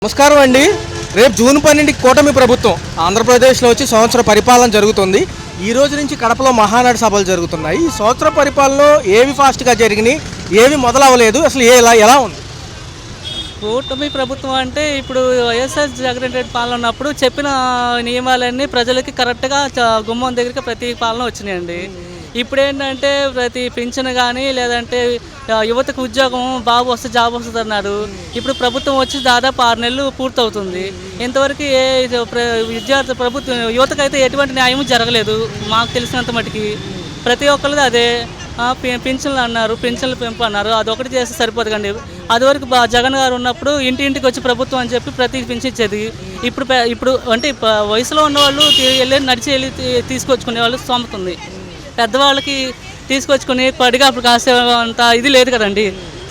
నమస్కారం అండి. రేపు జూన్ 12కి కూటమి ప్రభుత్వం ఆంధ్రప్రదేశ్లో వచ్చి సంవత్సర పరిపాలన జరుగుతుంది. ఈ రోజు నుంచి కడపలో మహానాడు సభలు జరుగుతున్నాయి. ఈ సంవత్సర పరిపాలనలో ఏవి ఫాస్ట్గా జరిగినాయి, ఏవి మొదలవ్వలేదు, అసలు ఎలా ఉంది? కూటమి ప్రభుత్వం అంటే ఇప్పుడు వైఎస్ఆర్ జగన్ రెడ్డి పాలన ఉన్నప్పుడు చెప్పిన నియమాలన్నీ ప్రజలకి కరెక్ట్గా గుమ్మం దగ్గరికి ప్రతి పాలన వచ్చినాయండి. ఇప్పుడు ఏంటంటే ప్రతి పింఛన్ కానీ లేదంటే యువతకు ఉద్యోగం బాబు వస్తే జాబ్ వస్తుంది అన్నారు. ఇప్పుడు ప్రభుత్వం వచ్చి దాదాపు 6 నెలలు పూర్తవుతుంది. ఇంతవరకు విద్యార్థి ప్రభుత్వం యువతకైతే ఎటువంటి న్యాయం జరగలేదు మాకు తెలిసినంత మటుకి. ప్రతి ఒక్కరిది అదే పింఛన్లు అన్నారు, పింఛన్లు పెంపు అన్నారు. అదొకటి చేస్తే సరిపోదు కండి. అదివరకు జగన్ గారు ఉన్నప్పుడు ఇంటింటికి వచ్చి ప్రభుత్వం అని చెప్పి ప్రతి పింఛించేది. ఇప్పుడు అంటే వయసులో ఉన్నవాళ్ళు నడిచి వెళ్ళి తీసుకొచ్చుకునే వాళ్ళు స్తోమతుంది. పెద్దవాళ్ళకి తీసుకొచ్చుకొని పడిగా అప్పుడు కాసేంత ఇది లేదు కదండి.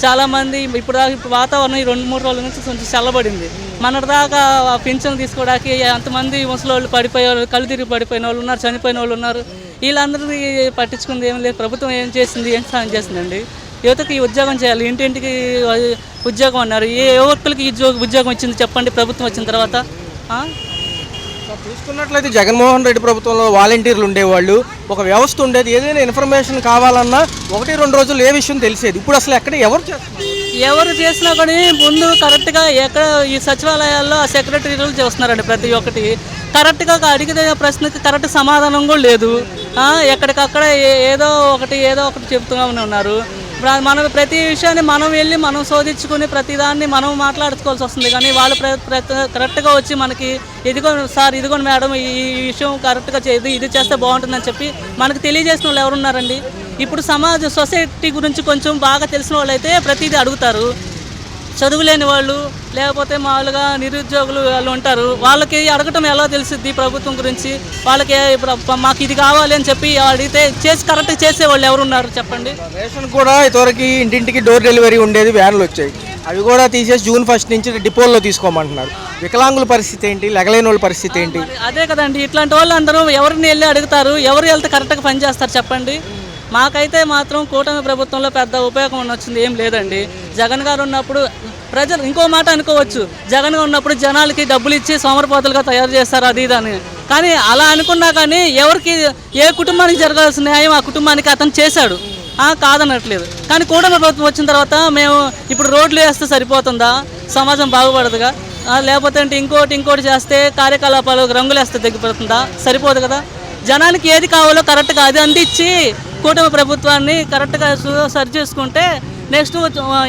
చాలామంది ఇప్పుడు వాతావరణం ఈ 2-3 రోజుల నుంచి కొంచెం చల్లబడింది. మొన్నటిదాకా పింఛన్ తీసుకోవడానికి అంతమంది ముసలోళ్ళు పడిపోయేవాళ్ళు, కళ్ళు తిరిగి పడిపోయిన వాళ్ళు ఉన్నారు, చనిపోయిన వాళ్ళు ఉన్నారు. వీళ్ళందరినీ పట్టించుకుంది ఏం లేదు. ప్రభుత్వం ఏం చేసింది, ఏం సాయం చేసిందండి? యువతకి ఉద్యోగం చేయాలి, ఇంటింటికి ఉద్యోగం అన్నారు. ఏ ఒక్కరికి ఉద్యోగం ఇచ్చింది చెప్పండి ప్రభుత్వం వచ్చిన తర్వాత? చూసుకున్నట్లయితే జగన్మోహన్ రెడ్డి ప్రభుత్వంలో వాలంటీర్లు ఉండేవాళ్ళు, ఒక వ్యవస్థ ఉండేది. ఏదైనా ఇన్ఫర్మేషన్ కావాలన్నా 1-2 రోజులు ఏ విషయం తెలిసేది. ఇప్పుడు అసలు ఎక్కడ ఎవరు చేసినా కానీ ముందు కరెక్ట్గా ఎక్కడ ఈ సచివాలయాల్లో ఆ సెక్రటరీలు చేస్తున్నారండి. ప్రతి ఒక్కటి కరెక్ట్గా అడిగిన ప్రశ్నకి కరెక్ట్ సమాధానం కూడా లేదు. ఎక్కడికక్కడ ఏదో ఒకటి చెప్తూనే ఉన్నారు. మనం ప్రతి విషయాన్ని మనం వెళ్ళి మనం శోధించుకుని ప్రతిదాన్ని మనం మాట్లాడుకోవాల్సి వస్తుంది. కానీ వాళ్ళు కరెక్ట్గా వచ్చి మనకి ఇదిగోండి మేడం ఈ విషయం కరెక్ట్గా ఇది చేస్తే బాగుంటుందని చెప్పి మనకు తెలియజేసిన వాళ్ళు ఎవరున్నారండి? ఇప్పుడు సొసైటీ గురించి కొంచెం బాగా తెలిసిన వాళ్ళు అయితే ప్రతిదీ అడుగుతారు. చదువులేని వాళ్ళు లేకపోతే మామూలుగా నిరుద్యోగులు వాళ్ళు ఉంటారు. వాళ్ళకి అడగటం ఎలా తెలుస్తుంది ప్రభుత్వం గురించి? వాళ్ళకి మాకు ఇది కావాలి అని చెప్పి అడిగితే కరెక్ట్గా చేసేవాళ్ళు ఎవరున్నారు చెప్పండి? రేషన్ కూడా ఇంతవరకు ఇంటింటికి డోర్ డెలివరీ ఉండేది, వ్యాన్లు వచ్చాయి. అవి కూడా తీసేసి జూన్ 1 నుంచి డిపోల్లో తీసుకోమంటున్నారు. వికలాంగుల పరిస్థితి ఏంటి, లెగలేని వాళ్ళ పరిస్థితి ఏంటి? అదే కదండి. ఇట్లాంటి వాళ్ళు అందరూ ఎవరిని వెళ్ళి అడుగుతారు? ఎవరు వెళ్తే కరెక్ట్గా పనిచేస్తారు చెప్పండి? మాకైతే మాత్రం కూటమి ప్రభుత్వంలో పెద్ద ఉపయోగం వచ్చింది ఏం లేదండి. జగన్ గారు ఉన్నప్పుడు ప్రజలు ఇంకో మాట అనుకోవచ్చు, జగన్ గారు ఉన్నప్పుడు జనాలకి డబ్బులు ఇచ్చి సోమరపోతలుగా తయారు చేస్తారు అది ఇదని. కానీ అలా అనుకున్నా కానీ ఎవరికి ఏ కుటుంబానికి జరగాల్సిన న్యాయం ఆ కుటుంబానికి అతను చేశాడు, కాదనట్లేదు. కానీ కూటమి ప్రభుత్వం వచ్చిన తర్వాత మేము ఇప్పుడు రోడ్లు వేస్తే సరిపోతుందా? సమాజం బాగుపడదుగా? లేకపోతే అంటే ఇంకోటి చేస్తే కార్యకలాపాలు రంగులు వేస్తే తగ్గిపోతుందా? సరిపోదు కదా. జనానికి ఏది కావాలో కరెక్ట్గా అది అందించి కూటమి ప్రభుత్వాన్ని కరెక్ట్గా సరి చేసుకుంటే నెక్స్ట్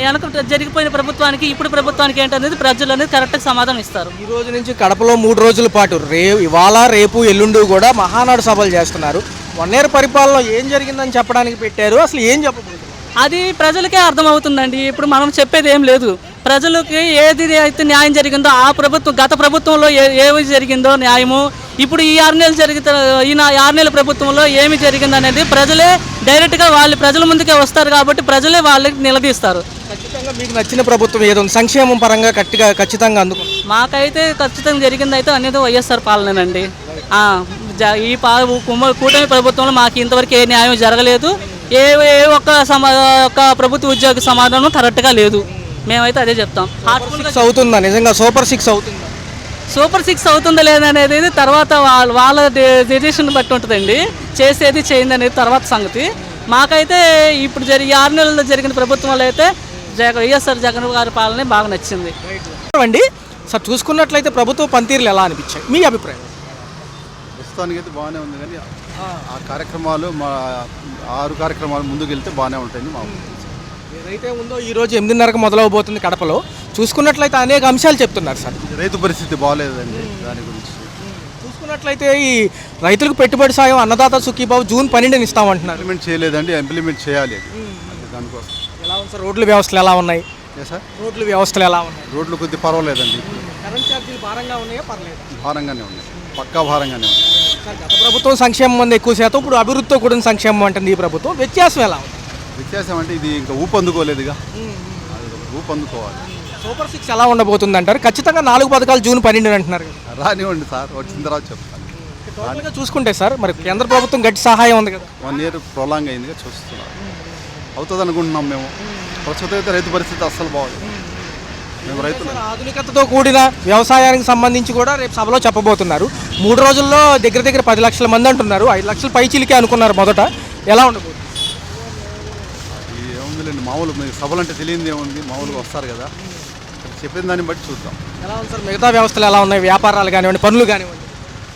వెనక జరిగిపోయిన ప్రభుత్వానికి ఇప్పుడు ప్రభుత్వానికి ఏంటనేది ప్రజలు అనేది కరెక్ట్గా సమాధానం ఇస్తారు. ఈ రోజు నుంచి కడపలో 3 రోజుల పాటు ఇవాళ రేపు ఎల్లుండి కూడా మహానాడు సభలు చేస్తున్నారు. 1 year పరిపాలనలో ఏం జరిగిందని చెప్పడానికి పెట్టారు, అసలు ఏం చెప్పబోతున్నారు? అది ప్రజలకే అర్థమవుతుందండి. ఇప్పుడు మనం చెప్పేది ఏం లేదు. ప్రజలకి ఏది అయితే న్యాయం జరిగిందో ఆ ప్రభుత్వం గత ప్రభుత్వంలో ఏమి జరిగిందో న్యాయము, ఇప్పుడు ఈ 6 నెలలు ఈ 6 నెలల ప్రభుత్వంలో ఏమి జరిగింది అనేది ప్రజలే డైరెక్ట్గా ప్రజల ముందుకే వస్తారు కాబట్టి ప్రజలే వాళ్ళకి నిలదీస్తారు. ఖచ్చితంగా మీకు నచ్చిన ప్రభుత్వం ఏదో సంక్షేమం పరంగా ఖచ్చితంగా మాకైతే ఖచ్చితంగా జరిగింది అయితే అనేది వైఎస్ఆర్ పాలనేనండి. ఈ కూటమి ప్రభుత్వంలో మాకు ఇంతవరకు ఏ న్యాయం జరగలేదు. ఏ ఒక్క ప్రభుత్వ ఉద్యోగ సమాధానం కరెక్ట్గా లేదు. మేమైతే అదే చెప్తాం. అవుతుందా నిజంగా? సూపర్ 6 అవుతుందా లేదనేది తర్వాత వాళ్ళ డెసిషన్ బట్టి ఉంటుందండి. చేసేది చేయింది అనేది తర్వాత సంగతి. మాకైతే ఇప్పుడు 6 నెలల్లో జరిగిన ప్రభుత్వంలో అయితే వైఎస్ఆర్ జగన్ గారి పాలనే బాగా నచ్చింది అండి. సార్ చూసుకున్నట్లయితే ప్రభుత్వ పనితీరులు ఎలా అనిపించాయి మీ అభిప్రాయం? ప్రస్తుతానికి అయితే బాగానే ఉంది, కానీ ఆ కార్యక్రమాలు 6 కార్యక్రమాలు ముందుకు వెళ్తే బాగానే ఉంటాయి. మా ఏదైతే ఉందో ఈరోజు 8:30కు మొదలవబోతుంది కడపలో. చూసుకున్నట్లయితే అనేక అంశాలు చెప్తున్నారు సార్. రైతు పరిస్థితి బాగాలేదండి. దాని గురించి చూసుకున్నట్లయితే ఈ రైతులకు పెట్టుబడి సాయం అన్నదాత సుఖీబాబు జూన్ 12ని ఇస్తామంటున్నారు. ఇంప్లిమెంట్ చేయలేదండి, ఇంప్లిమెంట్ చేయాలి. దానికోసం ఎలా ఉంది సార్? రోడ్ల వ్యవస్థలు ఎలా ఉన్నాయి సార్? రోడ్ల వ్యవస్థలు ఎలా ఉన్నాయి? రోడ్లు కొద్దిగా పర్వాలేదండి. కరెంట్ ఛార్జీలు భారంగా ఉన్నాయా? పర్లేదు, భారంగానే ఉన్నాయి, పక్కా భారంగానే ఉన్నాయి. గత ప్రభుత్వం సంక్షేమం మంది ఎక్కువ శాతం, ఇప్పుడు అభివృద్ధితో కూడిన సంక్షేమం అంటుంది ఈ ప్రభుత్వం. వ్యత్యాసం ఎలా ఉంది? వ్యత్యాసం అంటే ఇది ఇంకా ఊపందుకోలేదుగా, ఊపందుకోవాలి. సూపర్ 6 ఎలా ఉండబోతుంది అంటారు? ఖచ్చితంగా 4 పథకాలు జూన్ 12 అంటున్నారు. రానివ్వండి సార్, వచ్చిన తర్వాత చెప్తాను. చూసుకుంటే సార్ మరి కేంద్ర ప్రభుత్వం గట్టి సహాయం ఉంది కదా, 1 year ప్రొలాంగ్ అయిందిగా చూస్తున్నారు. అవుతుంది అనుకుంటున్నాం మేము. ప్రస్తుతం అయితే రైతు పరిస్థితి అస్సలు బాగుంది. మేము రైతులు. సార్, ఆధునికతతో కూడిన వ్యవసాయానికి సంబంధించి కూడా రేపు సభలో చెప్పబోతున్నారు. 3 రోజుల్లో దగ్గర దగ్గర 10 లక్షల మంది అంటున్నారు. 5 లక్షల పైచిలికే అనుకున్నారు మొదట. ఎలా ఉండబోతుంది? ఏముందిలేండి, మామూలు మీకు సభలు అంటే తెలియదు ఏముంది, మామూలుగా వస్తారు కదా, చెప్పిన దాన్ని బట్టి చూద్దాం. ఎలా ఉంది సార్? మిగతా వ్యవస్థలు ఎలా ఉన్నాయి? వ్యాపారాలు కానివ్వండి, పనులు కానివ్వండి.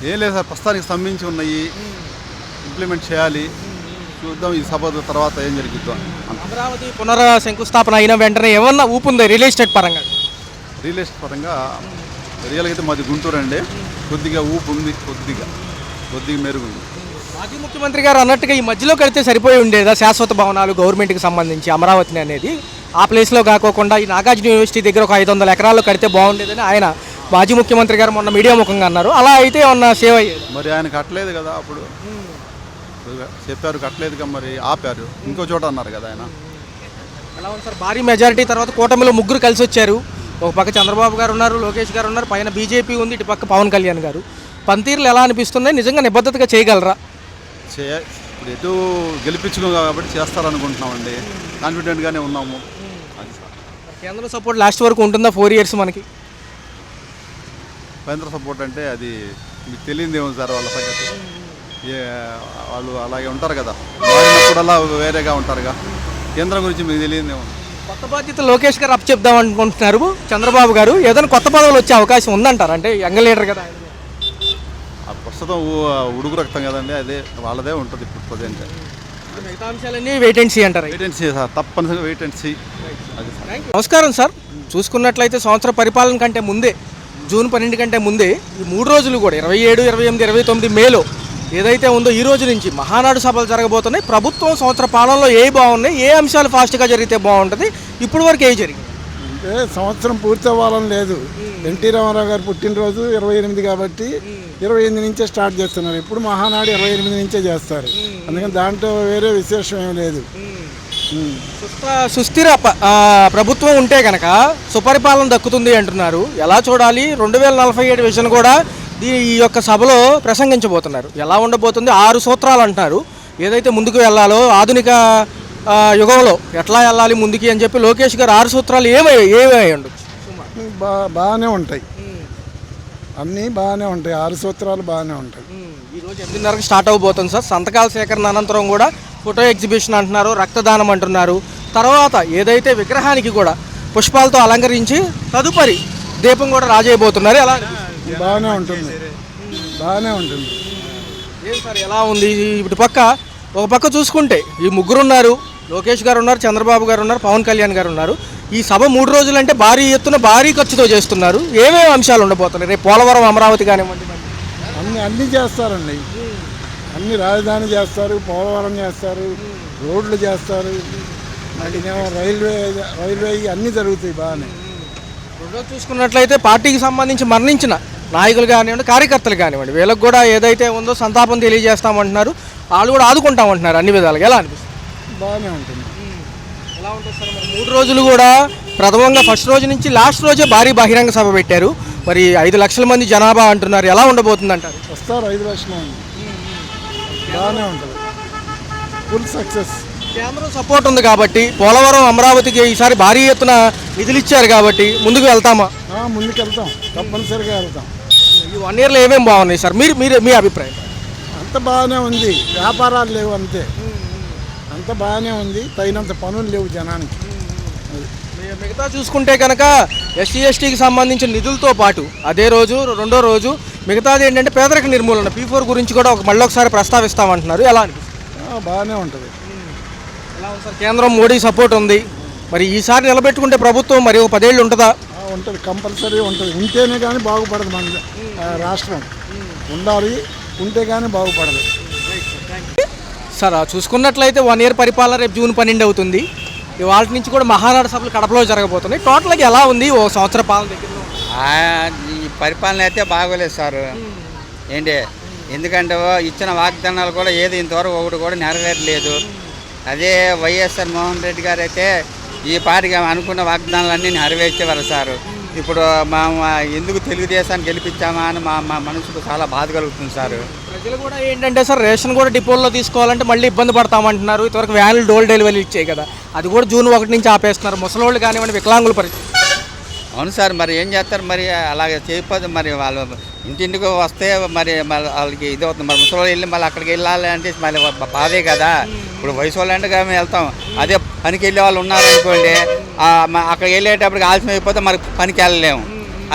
ఏం లేదు సార్, ప్రస్తుతానికి స్తంభించి ఉన్నాయి, ఇంప్లిమెంట్ చేయాలి. చూద్దాం ఈ సభ తర్వాత ఏం జరుగుతుందో. అమరావతి శంకుస్థాపన అయిన వెంటనే ఏమన్నా ఊపుంది రియల్ ఎస్టేట్ పరంగా? రియల్ ఎస్టేట్ పరంగా రియల్గా అయితే మాది గుంటూరు అండి, కొద్దిగా ఊపు ఉంది, కొద్దిగా మెరుగుంది. మాజీ ముఖ్యమంత్రి గారు అన్నట్టుగా ఈ మధ్యలో కడితే సరిపోయి ఉండేదా శాశ్వత భవనాలు గవర్నమెంట్కి సంబంధించి అమరావతిని అనేది? ఆ ప్లేస్లో కాకోకుండా ఈ నాగార్జున యూనివర్సిటీ దగ్గర ఒక 500 ఎకరాల్లో కడితే బాగుండేదని ఆయన మాజీ ముఖ్యమంత్రి గారు మొన్న మీడియా ముఖంగా అన్నారు. అలా అయితే ఏమన్నా సేవ్ అయ్యేది? మరి ఆయన కట్టలేదు కదా, అప్పుడు చెప్పారు కట్టలేదుగా, మరి ఆపారు, ఇంకో చోట అన్నారు కదా ఆయన. ఎలా ఉంది సార్? భారీ మెజారిటీ తర్వాత కూటమిలో 3 కలిసి వచ్చారు. ఒక పక్క చంద్రబాబు గారు ఉన్నారు, లోకేష్ గారు ఉన్నారు, పైన బీజేపీ ఉంది, ఇటు పక్క పవన్ కళ్యాణ్ గారు. పనితీరులు ఎలా అనిపిస్తున్నాయి? నిజంగా నిబద్ధతగా చేయగలరా? ఇప్పుడు ఎటు గెలిపించుకో కాబట్టి చేస్తారనుకుంటున్నామండి, కాన్ఫిడెంట్గానే ఉన్నాము. అది సార్, కేంద్ర సపోర్ట్ లాస్ట్ వరకు ఉంటుందా? 4 years మనకి కేంద్ర సపోర్ట్ అంటే అది మీకు తెలియదేమో సార్, వాళ్ళ సంగతి. వాళ్ళు అలాగే ఉంటారు కదా, వాడినప్పుడల్లా వేరేగా ఉంటారుగా. కేంద్రం గురించి మీకు తెలియదేమో. కొత్త బాధ్యత లోకేష్ గారు అప్ చెప్దాం అనుకుంటున్నారు చంద్రబాబు గారు. ఏదైనా కొత్త పదవులు వచ్చే అవకాశం ఉందంటారు? అంటే యంగ్ లీడర్ కదా ఆయన. ప్రస్తుతం ఉడుకు రక్తం కదండి, అదే వాళ్ళదే ఉంటుంది ఇప్పుడు ప్రజెంట్. మిగతా అంశాలన్నీ వెయిట్ అండ్ సీ అంటారు. వెయిట్ అండ్ సీ సార్, తప్పనిసరిగా వెయిట్ అండ్ సీ. అది సార్. నమస్కారం సార్. చూసుకున్నట్లయితే సంవత్సర పరిపాలన కంటే ముందే, జూన్ 12 కంటే ముందే ఈ 3 రోజులు కూడా 27, 28, 29 మేలో ఏదైతే ఉందో ఈ రోజు నుంచి మహానాడు సభలు జరగబోతున్నాయి. ప్రభుత్వం సంవత్సర పాలనలో ఏ బాగున్నాయి, ఏ అంశాలు ఫాస్ట్గా జరిగితే బాగుంటుంది, ఇప్పుడు వరకు ఏ జరిగింది? అంటే సంవత్సరం పూర్తి అవ్వాలని లేదు. ఎన్టీ రామారావు గారు పుట్టినరోజు 28 కాబట్టి 28 నుంచే స్టార్ట్ చేస్తున్నారు. ఇప్పుడు మహానాడు 28 నుంచే చేస్తారు. అందుకని దాంట్లో వేరే విశేషం ఏం లేదు. సుస్థిర ప్రభుత్వం ఉంటే కనుక సుపరిపాలన దక్కుతుంది అంటున్నారు. ఎలా చూడాలి? 2047 విజన్ కూడా ఈ యొక్క సభలో ప్రసంగించబోతున్నారు. ఎలా ఉండబోతుంది? 6 సూత్రాలు అంటున్నారు. ఏదైతే ముందుకు వెళ్ళాలో ఆధునిక యుగంలో ఎట్లా వెళ్ళాలి ముందుకి అని చెప్పి లోకేష్ గారు 6 సూత్రాలు ఏమై ఉండొచ్చు? బాగానే ఉంటాయి, అన్నీ బాగానే ఉంటాయి. 6 సూత్రాలు బాగానే ఉంటాయి. ఈరోజు 8:30కి స్టార్ట్ అవబోతుంది సార్. సంతకాల సేకరణ అనంతరం కూడా ఫోటో ఎగ్జిబిషన్ అంటున్నారు, రక్తదానం అంటున్నారు. తర్వాత ఏదైతే విగ్రహానికి కూడా పుష్పాలతో అలంకరించి తదుపరి దీపం కూడా రాజేయబోతున్నారు. ఎలా బాగానే ఉంటుంది, బాగానే ఉంటుంది. ఏం సార్ ఎలా ఉంది? ఇటు పక్క ఒక పక్క చూసుకుంటే ఈ 3 ఉన్నారు, లోకేష్ గారు ఉన్నారు, చంద్రబాబు గారు ఉన్నారు, పవన్ కళ్యాణ్ గారు ఉన్నారు. ఈ సభ 3 రోజులు అంటే భారీ ఎత్తున భారీ ఖర్చుతో చేస్తున్నారు. ఏమేమి అంశాలు ఉండబోతున్నాయి? రేపు పోలవరం, అమరావతి కానివ్వండి, అన్నీ చేస్తారండి. అన్ని రాజధాని చేస్తారు, పోలవరం చేస్తారు, రోడ్లు చేస్తారు, మళ్ళీనేమో రైల్వే అన్నీ జరుగుతాయి బాగానే. రెండో చూసుకున్నట్లయితే పార్టీకి సంబంధించి మరణించిన నాయకులు కానివ్వండి, కార్యకర్తలు కానివ్వండి, వీళ్ళకి కూడా ఏదైతే ఉందో సంతాపం తెలియజేస్తామంటున్నారు. వాళ్ళు కూడా ఆదుకుంటామంటున్నారు అన్ని విధాలుగా. ఎలా అనిపిస్తుంది? బాగానే ఉంటుంది. ఎలా ఉంటుంది సార్? మరి 3 రోజులు కూడా ప్రథమంగా ఫస్ట్ రోజు నుంచి లాస్ట్ రోజే భారీ బహిరంగ సభ పెట్టారు. మరి 5 లక్షల మంది జనాభా అంటున్నారు. ఎలా ఉండబోతుంది అంటారు? వస్తారు 5 లక్షల మంది. బాగానే ఉంటుంది, ఫుల్ సక్సెస్. కేంద్రం సపోర్ట్ ఉంది కాబట్టి పోలవరం, అమరావతికి ఈసారి భారీ ఎత్తున నిధులు ఇచ్చారు కాబట్టి ముందుకు వెళ్తామా? ముందుకు వెళ్తాం, తప్పనిసరిగా వెళ్తాం. ఈ 1 yearలో ఏమేమి బాగున్నాయి సార్? మీ అభిప్రాయం? అంత బాగానే ఉంది, వ్యాపారాలు లేవు అంతే. అంత బాగానే ఉంది, తగినంత పనులు లేవు జనానికి. మిగతా చూసుకుంటే కనుక ఎస్సీ ఎస్టీకి సంబంధించిన నిధులతో పాటు అదే రోజు రెండో రోజు మిగతాది ఏంటంటే పేదరిక నిర్మూలన P4 గురించి కూడా మళ్ళీ ఒకసారి ప్రస్తావిస్తామంటున్నారు. ఎలా అనిపిస్తుంది? బాగానే ఉంటుంది. ఎలా ఉంది సార్? కేంద్రం మోడీ సపోర్ట్ ఉంది. మరి ఈసారి నిలబెట్టుకుంటే ప్రభుత్వం మరి 10 ఏళ్ళు ఉంటుందా? ఉంటుంది, కంపల్సరీ ఉంటుంది. ఉంటేనే కానీ బాగుపడదు మన రాష్ట్రం. ఉండాలి, ఉంటే కానీ బాగుపడదు. సార్ చూసుకున్నట్లయితే 1 year పరిపాలన రేపు జూన్ 12 అవుతుంది. ఇవాళ నుంచి కూడా మహానాడు సభలు కడపలో జరగబోతున్నాయి. టోటల్గా ఎలా ఉంది ఓ సంవత్సర పాలన దగ్గర? ఈ పరిపాలన అయితే బాగోలేదు సార్. ఏంటి, ఎందుకంటే ఇచ్చిన వాగ్దానాలు కూడా ఏది ఇంతవరకు ఒకటి కూడా నెరవేరలేదు. అదే వైఎస్ఆర్ మోహన్ రెడ్డి గారు అయితే ఈ పాటికి అనుకున్న వాగ్దానాలన్నీ నెరవేర్చేవారు సార్. ఇప్పుడు ఎందుకు తెలుగుదేశాన్ని గెలిపించామా అని మా మనసుకు చాలా బాధ కలుగుతుంది సార్. ప్రజలు కూడా ఏంటంటే సార్ రేషన్ కూడా డిపోల్లో తీసుకోవాలంటే మళ్ళీ ఇబ్బంది పడతామంటున్నారు. ఇంతవరకు వ్యాన్లు డోర్ డెలివరీ ఇచ్చాయి కదా, అది కూడా జూన్ 1 నుంచి ఆపేస్తున్నారు. ముసలోళ్ళు కానివ్వండి, వికలాంగుల పరిస్థితి అవును సార్, మరి ఏం చేస్తారు మరి అలాగే చేయకపోతే మరి వాళ్ళు ఇంటింటికి వస్తే మరి వాళ్ళకి ఇది అవుతుంది. మరి ముసలి వెళ్ళి మళ్ళీ అక్కడికి వెళ్ళాలి అంటే మళ్ళీ బాధే కదా. ఇప్పుడు వయసు వాళ్ళు అంటే మేము వెళ్తాం, అదే పనికి వెళ్ళే వాళ్ళు ఉన్నారనుకోండి, అక్కడికి వెళ్ళేటప్పటికి ఆలస్యం అయిపోతే మరి పనికి వెళ్ళలేము.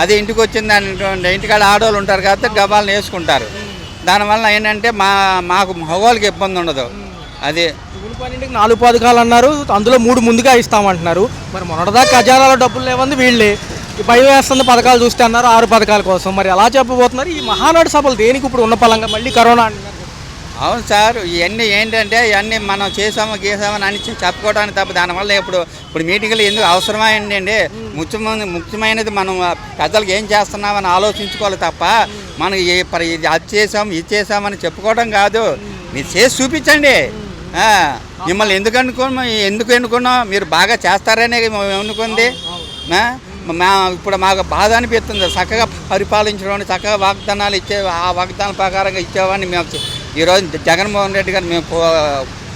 అదే ఇంటికి వచ్చింది అనుకోండి, ఇంటికాడ ఆడవాళ్ళు ఉంటారు కాబట్టి గబాలను వేసుకుంటారు. దానివల్ల ఏంటంటే మాకు మగవాళ్ళకి ఇబ్బంది ఉండదు. అది జూన్ 12కి 4 పథకాలు అన్నారు, అందులో 3 ముందుగా ఇస్తామంటున్నారు. మరి మొన్నటిదాకా ఖజానాలో డబ్బులు లేవంది వీళ్ళే, భయం వేస్తుంది పథకాలు చూస్తే అన్నారు 6 పథకాల కోసం. మరి ఎలా చెప్పబోతున్నారు? ఈ మహానాడు సభలు దేనికి ఇప్పుడు ఉన్న పలంగా మళ్ళీ కరోనా అంటున్నారు. అవును సార్, ఇవన్నీ ఏంటంటే ఇవన్నీ మనం గీసామని అని చెప్పుకోవడానికి తప్ప దానివల్ల ఇప్పుడు మీటింగ్లు ఎందుకు అవసరమైందండి? ముఖ్యమైనది మనం పెద్దలకు ఏం చేస్తున్నామని ఆలోచించుకోవాలి తప్ప మనకి ఇది ఇది చేసామని చెప్పుకోవడం కాదు. మీరు చేసి చూపించండి. మిమ్మల్ని ఎందుకు ఎన్నుకున్నాం? మీరు బాగా చేస్తారనే ఎన్నుకుంది. ఇప్పుడు మాకు బాధ అనిపిస్తుంది. చక్కగా పరిపాలించడం, చక్కగా వాగ్దానాలు ఆ వాగ్దానాల ప్రకారంగా ఇచ్చేవాడిని మేము ఈరోజు జగన్మోహన్ రెడ్డి గారు మేము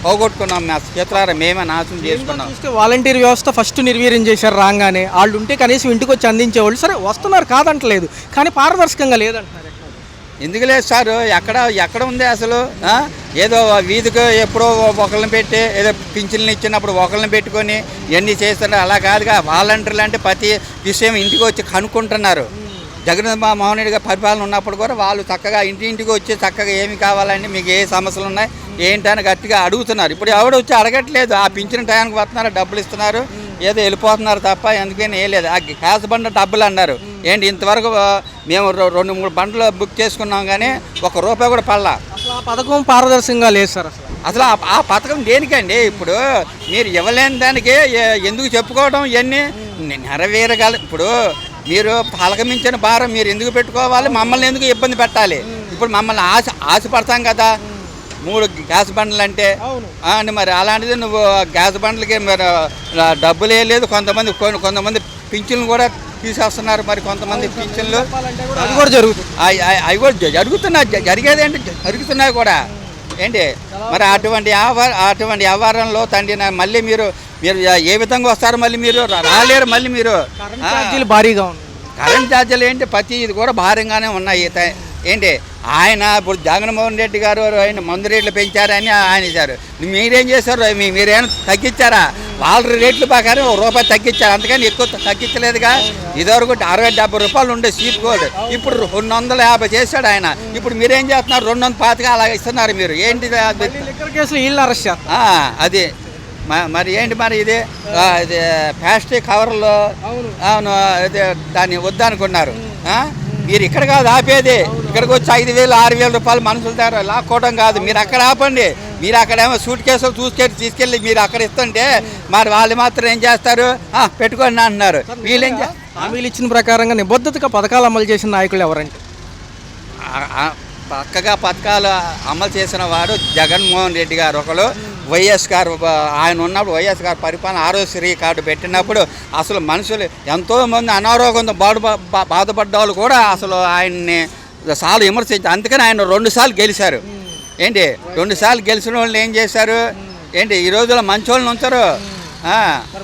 పోగొట్టుకున్నాం. మా చేతులారా మేమే నాశనం చేసుకున్నాం. చూస్తే వాలంటీర్ వ్యవస్థ ఫస్ట్ నిర్వీర్యం చేశారు రాగానే. వాళ్ళు ఉంటే కనీసం ఇంటికి వచ్చి అందించేవాళ్ళు. సరే వస్తున్నారు కాదంటలేదు, కానీ పారదర్శకంగా లేదంటున్నారు. ఎందుకు లేదు సార్? ఎక్కడ ఉంది అసలు? ఏదో వీధికి ఎప్పుడో ఒకళ్ళని పెట్టి ఏదో పింఛన్లు ఇచ్చినప్పుడు ఒకళ్ళని పెట్టుకొని ఇవన్నీ చేస్తున్నారు. అలా కాదుగా. వాలంటీర్లు అంటే ప్రతి విషయం ఇంటికి వచ్చి కనుక్కుంటున్నారు. జగన్మోహన్ రెడ్డి గారి పరిపాలన ఉన్నప్పుడు కూడా వాళ్ళు చక్కగా ఇంటింటికి వచ్చి చక్కగా ఏమి కావాలని, మీకు ఏ సమస్యలు ఉన్నాయి ఏంటని గట్టిగా అడుగుతున్నారు. ఇప్పుడు ఎవడు వచ్చి అడగట్లేదు. ఆ పింఛన్ టయానికి వస్తున్నారు, డబ్బులు ఇస్తున్నారు, ఏదో వెళ్ళిపోతున్నారు తప్ప ఎందుకని ఏ లేదు. ఆ గ్యాస్ బండ డబ్బులు అన్నారు. ఏంటి ఇంతవరకు మేము 2-3 బండ్లు బుక్ చేసుకున్నాం కానీ ₹1 కూడా పడలా. అసలు ఆ పథకం పారదర్శకంగా లేదు సార్. అసలు ఆ పథకం దేనికండి? ఇప్పుడు మీరు ఇవ్వలేని దానికి ఎందుకు చెప్పుకోవడం? ఇవన్నీ నెరవేరగల. ఇప్పుడు మీరు పలకమించిన భారం మీరు ఎందుకు పెట్టుకోవాలి? మమ్మల్ని ఎందుకు ఇబ్బంది పెట్టాలి? ఇప్పుడు మమ్మల్ని ఆశపడతాం కదా 3 గ్యాస్ బండ్లు అంటే. మరి అలాంటిది నువ్వు గ్యాస్ బండ్లకి మరి డబ్బులే లేదు. కొంతమంది పింఛన్లు కూడా తీసేస్తున్నారు. మరి కొంతమంది పింఛన్లు అది కూడా జరుగుతుంది. అవి కూడా జరుగుతున్నాయి. జరిగేది ఏంటి? జరుగుతున్నాయి కూడా ఏంటి? మరి అటువంటి వ్యవహారంలో తండ్రి మళ్ళీ మీరు ఏ విధంగా వస్తారు? మళ్ళీ మీరు రాలేరు. మళ్ళీ మీరు ఛార్జీలు భారీగా ఉన్నాయి. కరెంట్ ఛార్జీలు ఏంటి? ప్రతి ఇది కూడా భారీగానే ఉన్నాయి. ఏంటి ఆయన ఇప్పుడు జగన్మోహన్ రెడ్డి గారు ఆయన మందు రేట్లు పెంచారని ఆయన ఇచ్చారు. మీరేం చేశారు? మీరేమైనా తగ్గించారా? వాళ్ళ రేట్లు ప్రకారం ₹1 తగ్గించారు, అంతకని ఎక్కువ తగ్గించలేదుగా. ఇదివరకు ₹60-70 ఉండే చీప్ గోల్డ్, ఇప్పుడు 250 చేశాడు ఆయన. ఇప్పుడు మీరేం చేస్తున్నారు? 225 అలాగ ఇస్తున్నారు. మీరు ఏంటి కేసులు వీళ్ళని అరెస్ట్ చేస్తారు. అది మరి ఏంటి? మరి ఇది ప్లాస్టిక్ కవర్లో ఇది దాన్ని వద్దనుకున్నారు. మీరు ఇక్కడ కాదు ఆపేది. ఇక్కడికి వచ్చి ₹5,000-6,000 మనుషుల దగ్గర లాక్కోవడం కాదు. మీరు అక్కడ ఆపండి. మీరు అక్కడేమో సూట్ కేసులు తీసుకెళ్ళి మీరు అక్కడ ఇస్తుంటే మరి వాళ్ళు మాత్రం ఏం చేస్తారు? పెట్టుకోండి అంటున్నారు. వీళ్ళేం హామీలు ఇచ్చిన ప్రకారంగా నిబద్ధతగా పథకాలు అమలు చేసిన నాయకులు ఎవరంటే? పక్కగా పథకాలు అమలు చేసిన వాడు జగన్మోహన్ రెడ్డి గారు ఒకరు. వైఎస్ గారు ఆయన ఉన్నప్పుడు వైఎస్ గారు పరిపాలన ఆరోగ్యశ్రీ కార్డు పెట్టినప్పుడు అసలు మనుషులు ఎంతోమంది అనారోగ్యంతో బాధపడ్డ వాళ్ళు కూడా అసలు ఆయన్ని చాలా విమర్శించారు. అందుకని ఆయన 2 సార్లు గెలిచారు. ఏంటి 2 సార్లు గెలిచిన వాళ్ళు ఏం చేశారు? ఏంటి ఈ రోజుల్లో మంచి వాళ్ళని ఉంచారు.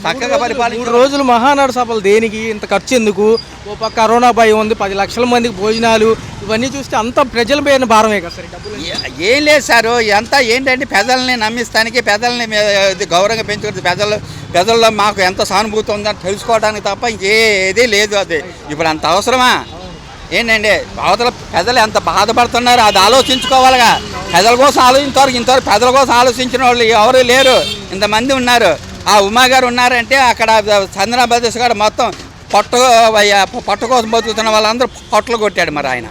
చక్కగా పరిపాలన. 3 రోజులు మహానాడు సభలు దేనికి? ఇంత ఖర్చు ఎందుకు? ఓ పక్క కరోనా భయం ఉంది, 10 లక్షల మందికి భోజనాలు, ఇవన్నీ చూస్తే అంత ప్రజల పైన భారమే కదా సార్. ఏం లేదు సార్, అంతా ఏంటంటే పెద్దల్ని నమ్మిస్తానికి, పెద్దల్ని గౌరవంగా పెంచుకుంటే పెద్దల్లో మాకు ఎంత సానుభూతి ఉందని తెలుసుకోవడానికి తప్ప ఇంకేదీ లేదు. అది ఇప్పుడు అంత అవసరమా ఏంటండి? అవతల పెద్దలు ఎంత బాధపడుతున్నారు అది ఆలోచించుకోవాలిగా. పెద్దల కోసం ఆలోచించారు. ఇంతవరకు పెద్దల కోసం ఆలోచించిన వాళ్ళు ఎవరు లేరు. ఇంతమంది ఉన్నారు. ఆ ఉమా గారు ఉన్నారంటే అక్కడ చంద్రబాబు గారు మొత్తం పొట్ట కోసం బతుకుతున్న వాళ్ళందరూ పొట్టలు కొట్టాడు మరి ఆయన.